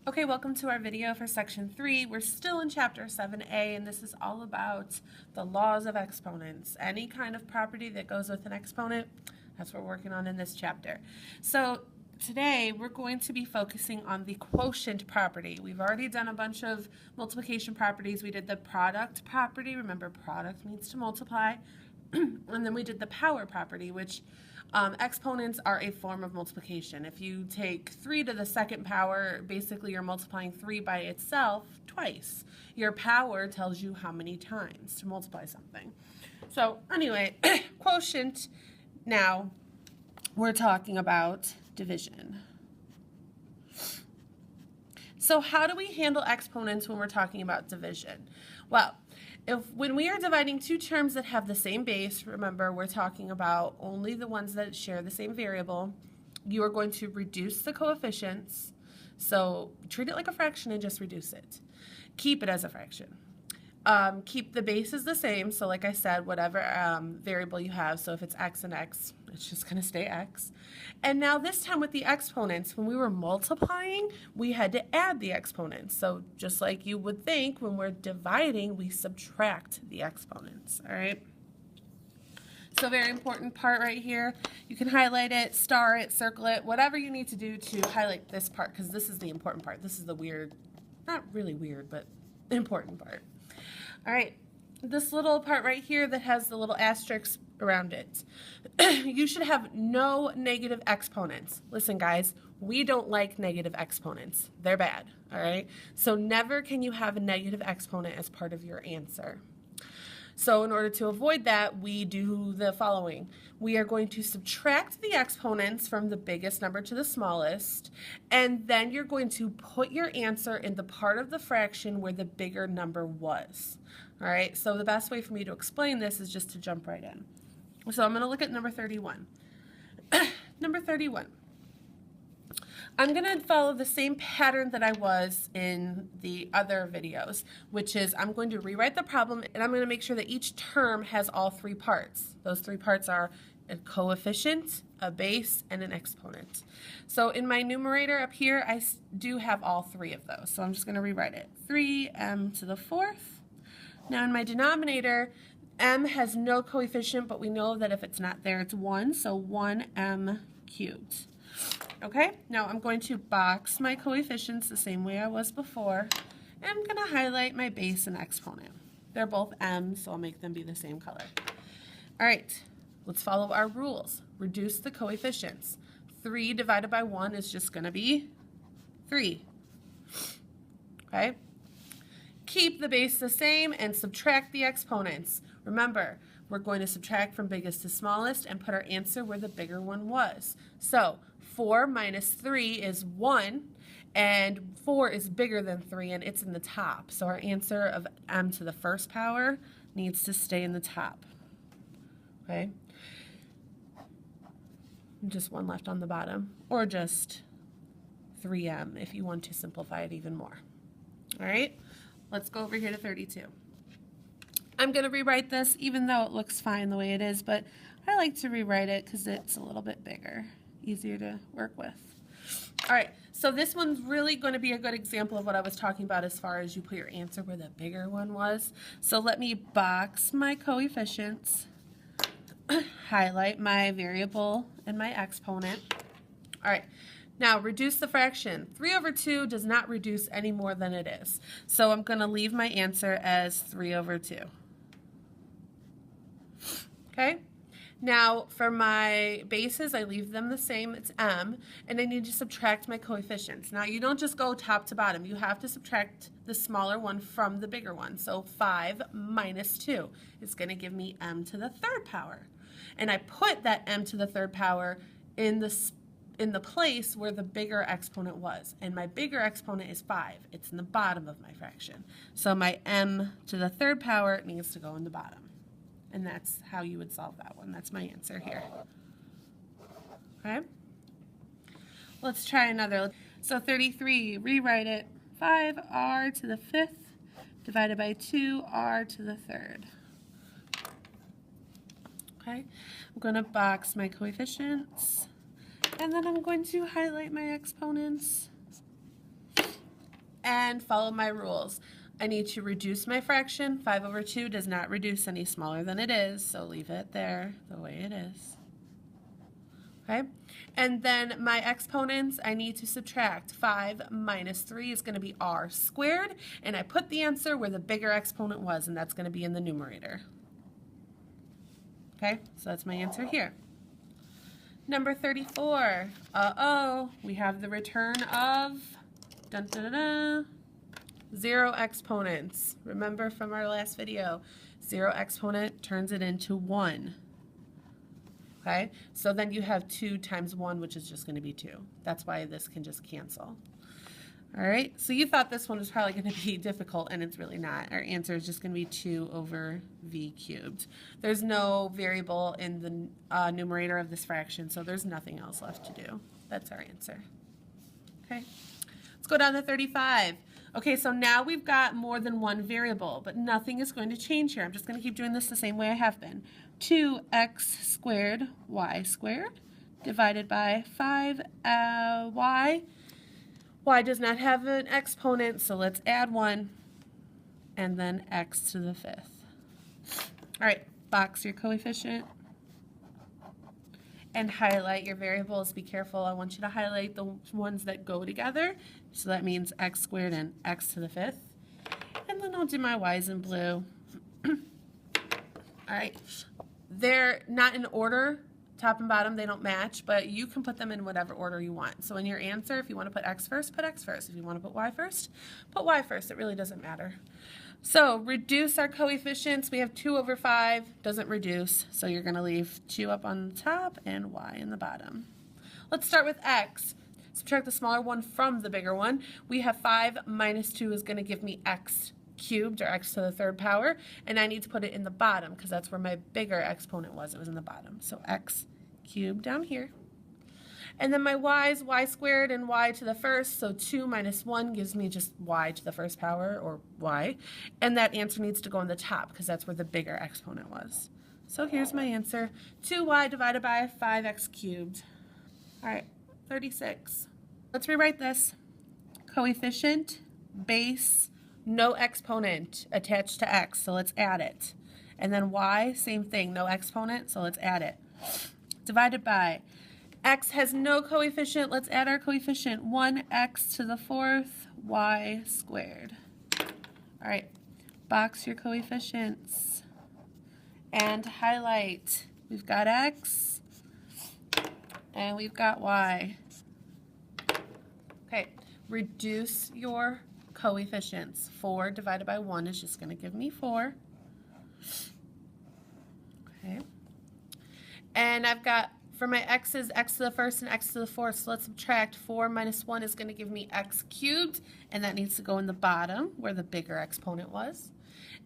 Okay, welcome to our video for section 3. We're still in chapter 7a, and this is all about the laws of exponents. Any kind of property that goes with an exponent, that's what we're working on in this chapter. So today we're going to be focusing on the quotient property. We've already done a bunch of multiplication properties. We did the product property. Remember, product means to multiply. And then we did the power property, which exponents are a form of multiplication. If you take 3 to the second power, basically you're multiplying 3 by itself twice. Your power tells you how many times to multiply something. So anyway, quotient, now we're talking about division. So how do we handle exponents when we're talking about division? Well, when we are dividing two terms that have the same base, remember we're talking about only the ones that share the same variable, you are going to reduce the coefficients. So treat it like a fraction and just reduce it. Keep it as a fraction. Keep the bases the same, so like I said, whatever variable you have, so if it's x and x, it's just going to stay x. And now this time with the exponents, when we were multiplying, we had to add the exponents. So just like you would think, when we're dividing, we subtract the exponents, all right? So very important part right here. You can highlight it, star it, circle it, whatever you need to do to highlight this part, because this is the important part. This is the weird, not really weird, but important part. All right, this little part right here that has the little asterisks around it. You should have no negative exponents. Listen, guys, we don't like negative exponents. They're bad, all right? So never can you have a negative exponent as part of your answer. So in order to avoid that, we do the following. We are going to subtract the exponents from the biggest number to the smallest, and then you're going to put your answer in the part of the fraction where the bigger number was. All right, so the best way for me to explain this is just to jump right in. So I'm going to look at number 31. Number 31. I'm going to follow the same pattern that I was in the other videos, which is I'm going to rewrite the problem and I'm going to make sure that each term has all three parts. Those three parts are a coefficient, a base, and an exponent. So in my numerator up here, I do have all three of those. So I'm just going to rewrite it. 3m to the fourth. Now in my denominator, m has no coefficient, but we know that if it's not there, it's 1. So 1m cubed. Okay, now I'm going to box my coefficients the same way I was before, and I'm going to highlight my base and exponent. They're both m, so I'll make them be the same color. All right, let's follow our rules. Reduce the coefficients. 3 divided by 1 is just going to be 3. Okay? Keep the base the same and subtract the exponents. Remember, we're going to subtract from biggest to smallest and put our answer where the bigger one was. So 4 minus 3 is 1, and 4 is bigger than 3, and it's in the top. So our answer of m to the first power needs to stay in the top. Okay? Just 1 left on the bottom, or just 3m if you want to simplify it even more. All right? Let's go over here to 32. I'm going to rewrite this, even though it looks fine the way it is, but I like to rewrite it because it's a little bit bigger, easier to work with. All right, so this one's really going to be a good example of what I was talking about as far as you put your answer where the bigger one was. So let me box my coefficients, highlight my variable and my exponent. All right. Now, reduce the fraction. 3 over 2 does not reduce any more than it is. So I'm going to leave my answer as 3 over 2. Okay? Now, for my bases, I leave them the same. It's m. And I need to subtract my coefficients. Now, you don't just go top to bottom. You have to subtract the smaller one from the bigger one. So 5 minus 2 is going to give me m to the third power. And I put that m to the third power in the place where the bigger exponent was. And my bigger exponent is 5. It's in the bottom of my fraction. So my m to the third power needs to go in the bottom. And that's how you would solve that one. That's my answer here. Okay? Let's try another. So 33, rewrite it. 5r to the fifth divided by 2r to the third. Okay? I'm going to box my coefficients. And then I'm going to highlight my exponents. and follow my rules. I need to reduce my fraction. 5 over 2 does not reduce any smaller than it is, so leave it there the way it is. Okay, and then my exponents, I need to subtract. 5 minus 3 is going to be r squared, and I put the answer where the bigger exponent was, and that's going to be in the numerator. Okay, so that's my answer here. Number 34, we have the return of 0 exponents. Remember from our last video, 0 exponent turns it into 1. Okay, so then you have 2 times 1, which is just going to be 2. That's why this can just cancel. All right, so you thought this one was probably going to be difficult, and it's really not. Our answer is just going to be 2 over v cubed. There's no variable in the numerator of this fraction, so there's nothing else left to do. That's our answer. Okay, let's go down to 35. Okay, so now we've got more than one variable, but nothing is going to change here. I'm just going to keep doing this the same way I have been. 2x squared y squared divided by 5y. Y does not have an exponent, so let's add 1, and then x to the 5th. All right, box your coefficient and highlight your variables. Be careful, I want you to highlight the ones that go together. So that means x squared and x to the 5th. And then I'll do my y's in blue. All right, they're not in order. Top and bottom, they don't match, but you can put them in whatever order you want. So in your answer, if you want to put x first, put x first. If you want to put y first, put y first. It really doesn't matter. So reduce our coefficients. We have 2 over 5, doesn't reduce, so you're going to leave 2 up on the top and y in the bottom. Let's start with x. Subtract the smaller one from the bigger one. We have 5 minus 2 is going to give me x cubed, or x to the 3rd power, and I need to put it in the bottom because that's where my bigger exponent was. It was in the bottom. So x cubed down here. And then my y's y squared and y to the 1st, so 2 minus 1 gives me just y to the 1st power, or y, and that answer needs to go in the top because that's where the bigger exponent was. So here's my answer, 2y divided by 5x cubed. All right, 36. Let's rewrite this. Coefficient, base, no exponent attached to x, so let's add it. And then y, same thing, no exponent, so let's add it. Divided by, x has no coefficient, let's add our coefficient, 1x to the 4th, y squared. All right, box your coefficients and highlight. We've got x and we've got y. Okay, reduce your coefficients. 4 divided by 1 is just going to give me 4. Okay. And I've got, for my x's, x to the 1st and x to the 4th, so let's subtract. 4 minus 1 is going to give me x cubed, and that needs to go in the bottom where the bigger exponent was.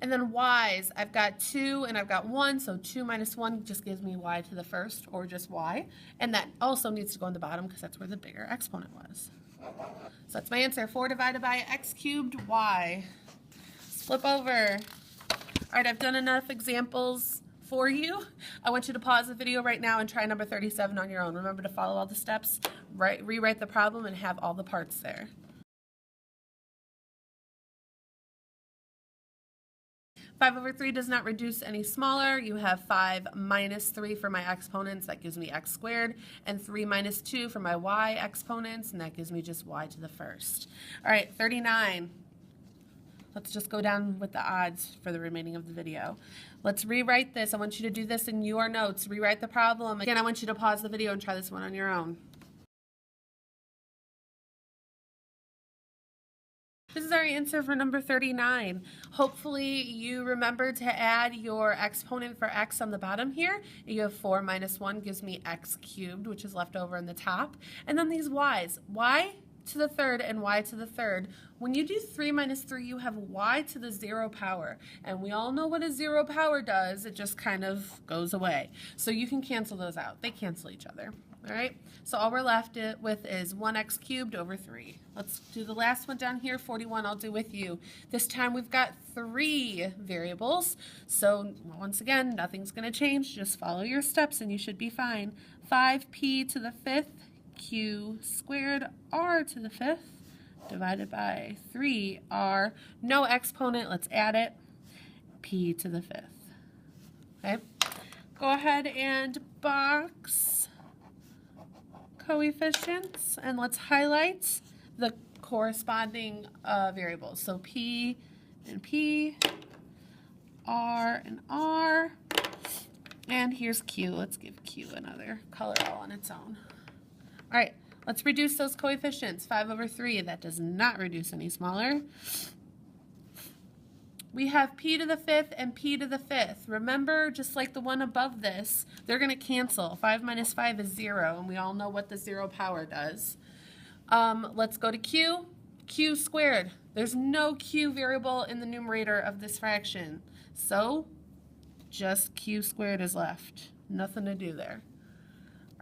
And then y's, I've got 2 and I've got 1, so 2 minus 1 just gives me y to the 1st, or just y, and that also needs to go in the bottom because that's where the bigger exponent was. So that's my answer, 4 divided by x cubed y. Let's flip over. All right, I've done enough examples for you. I want you to pause the video right now and try number 37 on your own. Remember to follow all the steps, rewrite the problem, and have all the parts there. 5 over 3 does not reduce any smaller. You have 5 minus 3 for my exponents, that gives me x squared, and 3 minus 2 for my y exponents, and that gives me just y to the 1st. All right, 39. Let's just go down with the odds for the remaining of the video. Let's rewrite this. I want you to do this in your notes. Rewrite the problem. Again, I want you to pause the video and try this one on your own. This is our answer for number 39. Hopefully you remember to add your exponent for x on the bottom here. You have 4 minus 1 gives me x cubed, which is left over in the top. And then these y's, y to the 3rd and y to the 3rd. When you do 3 minus 3, you have y to the 0 power. And we all know what a 0 power does. It just kind of goes away. So you can cancel those out. They cancel each other. All right, so all we're left with is 1x cubed over 3. Let's do the last one down here, 41, I'll do with you. This time we've got 3 variables, so once again, nothing's going to change. Just follow your steps and you should be fine. 5p to the 5th, q squared r to the 5th, divided by 3r. No exponent, let's add it. P to the 5th. Okay, go ahead and box coefficients, and let's highlight the corresponding variables. So P and P, R and R, and here's Q. Let's give Q another color all on its own. All right, let's reduce those coefficients. 5/3, that does not reduce any smaller. We have P to the 5th and P to the 5th. Remember, just like the one above this, they're going to cancel. 5 minus 5 is 0, and we all know what the 0 power does. Let's go to Q. Q squared. There's no Q variable in the numerator of this fraction. So, just Q squared is left. Nothing to do there.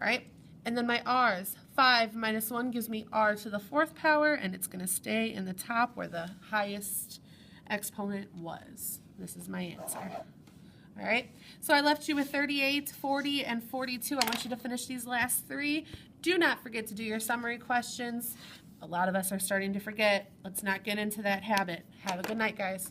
All right, and then my R's. 5 minus 1 gives me R to the 4th power, and it's going to stay in the top where the highest exponent was. This is my answer. All right, so I left you with 38, 40, and 42. I want you to finish these last 3. Do not forget to do your summary questions. A lot of us are starting to forget. Let's not get into that habit. Have a good night, guys.